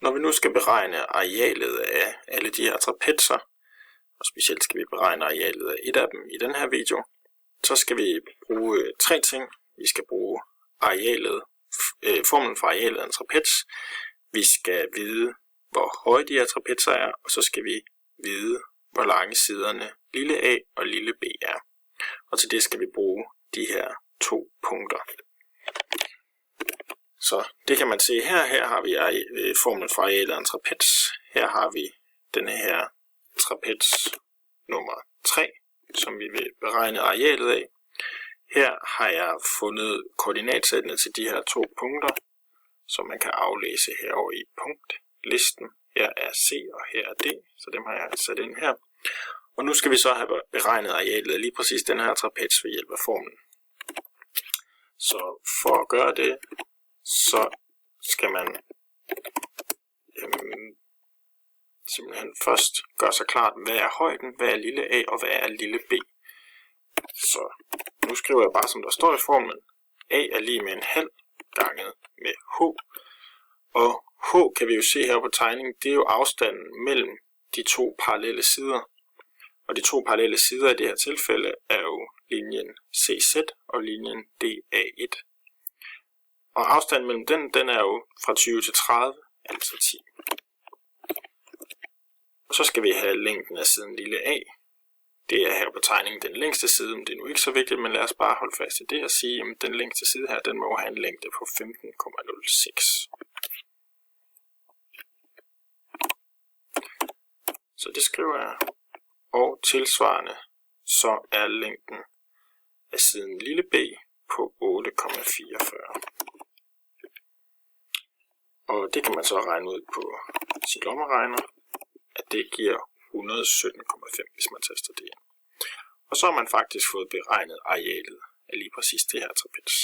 Når vi nu skal beregne arealet af alle de her trapetser, og specielt skal vi beregne arealet af et af dem i den her video, så skal vi bruge tre ting. Vi skal bruge arealet, formlen for arealet af en trapez. Vi skal vide, hvor høje de her trapetser er, og så skal vi vide, hvor lange siderne lille a og lille b er. Og til det skal vi bruge de her to punkter. Så det kan man se her. Her har vi formlen for arealet af en trapez. Her har vi denne her trapez nummer 3, som vi vil beregne arealet af. Her har jeg fundet koordinatsættene til de her to punkter, som man kan aflæse herovre i punktlisten. Her er C og her er D, så dem har jeg sat ind her. Og nu skal vi så have beregnet arealet af lige præcis den her trapez ved hjælp af formlen. Så for at gøre det, så skal man simpelthen først gøre sig klart, hvad er højden, hvad er lille a og hvad er lille b. Så nu skriver jeg bare, som der står i formlen, a er lige med en halv ganget med h. Og h kan vi jo se her på tegningen, det er jo afstanden mellem de to parallelle sider. Og de to parallelle sider i det her tilfælde er jo linjen CZ og linjen DA1. Og afstanden mellem den er jo fra 20 til 30, altså 10. Og så skal vi have længden af siden lille a. Det er her på tegningen den længste side, men det er nu ikke så vigtigt, men lad os bare holde fast i det og sige, at den længste side her, den må have en længde på 15,06. Så det skriver jeg. Og tilsvarende, så er længden af siden lille b på 8,44. Og det kan man så regne ud på sin lommeregner, at det giver 117,5, hvis man taster det ind. Og så har man faktisk fået beregnet arealet af lige præcis det her trapez.